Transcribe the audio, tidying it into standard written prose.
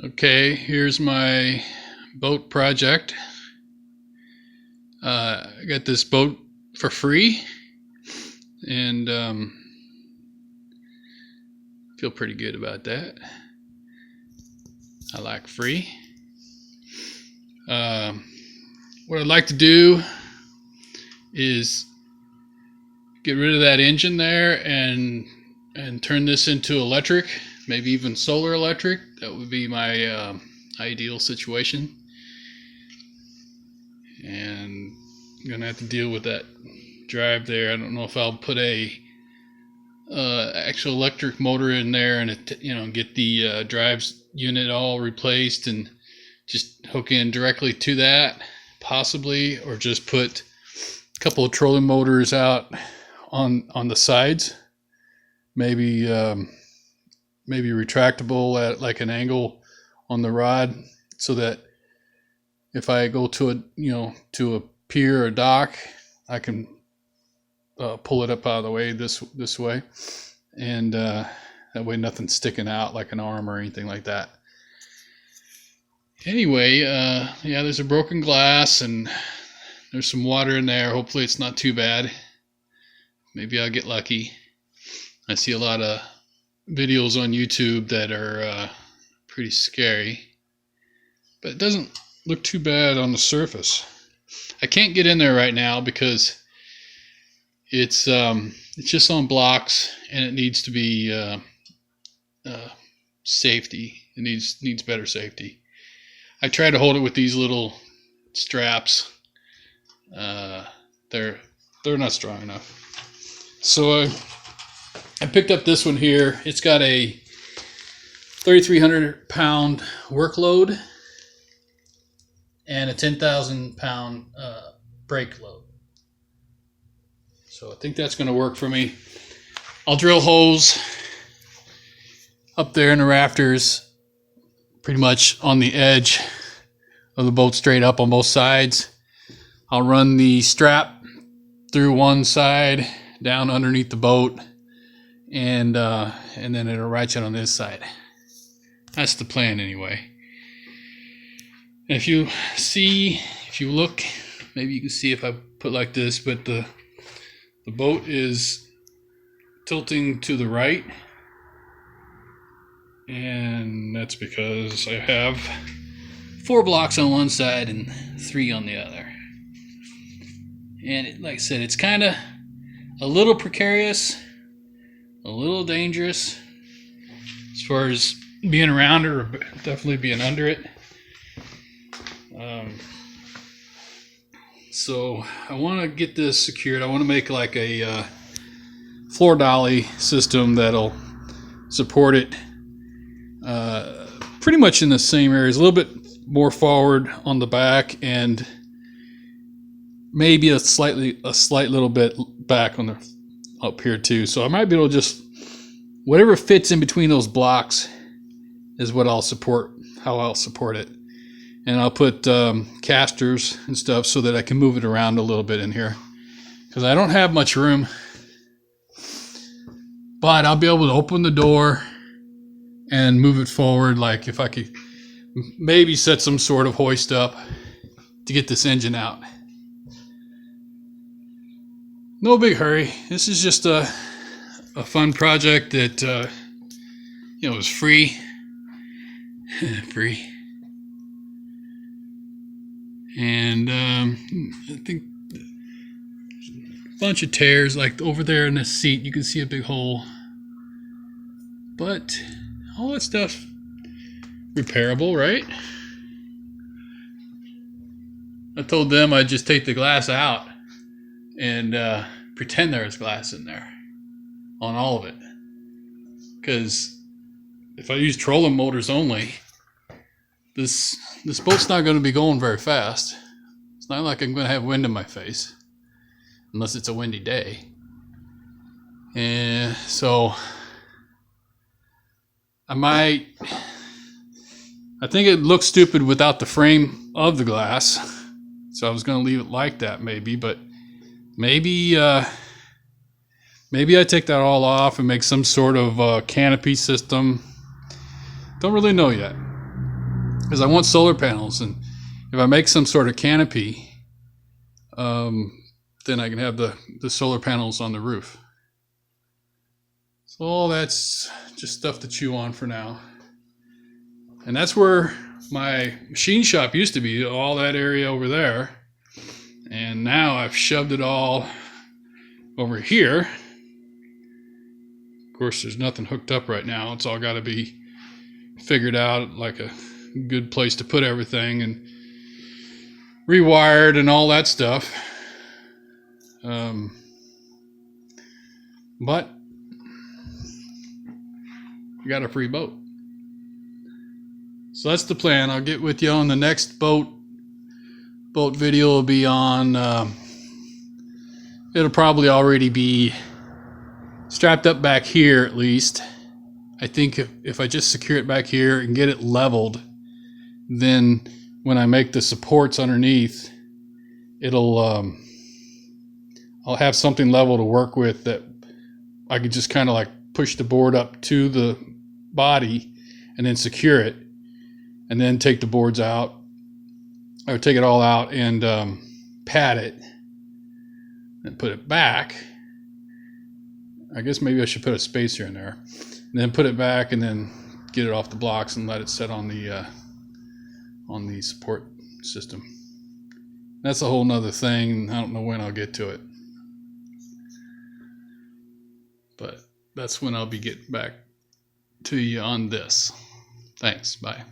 Okay, here's my boat project. I got this boat for free, and feel pretty good about that. I like free. What I'd like to do is get rid of that engine there and turn this into electric, maybe even solar electric. That would be my ideal situation. And I'm gonna have to deal with that drive there. I don't know if I'll put a actual electric motor in there and get the drives unit all replaced and just hook in directly to that, possibly, or just put a couple of trolling motors out on the sides, maybe retractable at like an angle on the rod, so that if I go to a pier or dock, I can pull it up out of the way this way, and that way nothing's sticking out like an arm or anything like that. Anyway, yeah, there's a broken glass and there's some water in there. Hopefully it's not too bad. Maybe I'll get lucky. I see a lot of videos on YouTube that are pretty scary, but it doesn't look too bad on the surface. I can't get in there right now because it's just on blocks, and it needs to be safety. It needs better safety. I try to hold it with these little straps. They're not strong enough. So I picked up this one here. It's got a 3,300 pound workload and a 10,000 pound brake load. So I think that's going to work for me. I'll drill holes up there in the rafters, pretty much on the edge of the boat, straight up on both sides. I'll run the strap through one side, down underneath the boat, and then it'll ratchet on this side. That's the plan anyway. And if you look, maybe you can see if I put like this, but the boat is tilting to the right, and that's because I have 4 blocks on one side and 3 on the other. And like I said, it's kind of a little precarious, a little dangerous as far as being around it, or definitely being under it. So I want to get this secured. I want to make like a floor dolly system that'll support it pretty much in the same areas, a little bit more forward on the back, and maybe a slight little bit back on the up here too. So I might be able to just, whatever fits in between those blocks is what I'll support, how I'll support it. And I'll put casters and stuff so that I can move it around a little bit in here, because I don't have much room. But I'll be able to open the door and move it forward. Like if I could maybe set some sort of hoist up to get this engine out. No big hurry. This is just a fun project that is free. Free. And I think a bunch of tears, like over there in this seat, you can see a big hole. But all that stuff repairable, right? I told them I'd just take the glass out and pretend there was glass in there on all of it. Because if I use trolling motors only, this boat's not going to be going very fast. It's not like I'm going to have wind in my face, unless it's a windy day. And so I think it looks stupid without the frame of the glass, so I was going to leave it like that maybe, but maybe I take that all off and make some sort of canopy system. Don't really know yet. because I want solar panels, and if I make some sort of canopy, then I can have the solar panels on the roof. So all that's just stuff to chew on for now. And that's where my machine shop used to be, all that area over there. And now I've shoved it all over here. Of course, there's nothing hooked up right now. It's all got to be figured out, like a good place to put everything and rewired and all that stuff. But I got a free boat. So that's the plan. I'll get with you on the next boat video. Will be on, it'll probably already be strapped up back here at least. I think if I just secure it back here and get it leveled, then when I make the supports underneath, it'll I'll have something level to work with that I could just kind of like push the board up to the body and then secure it, and then take the boards out, or take it all out and pad it and put it back. I guess maybe I should put a spacer in there, and then put it back and then get it off the blocks and let it set on the support system. That's a whole nother thing. I don't know when I'll get to it, but that's when I'll be getting back to you on this. Thanks. Bye.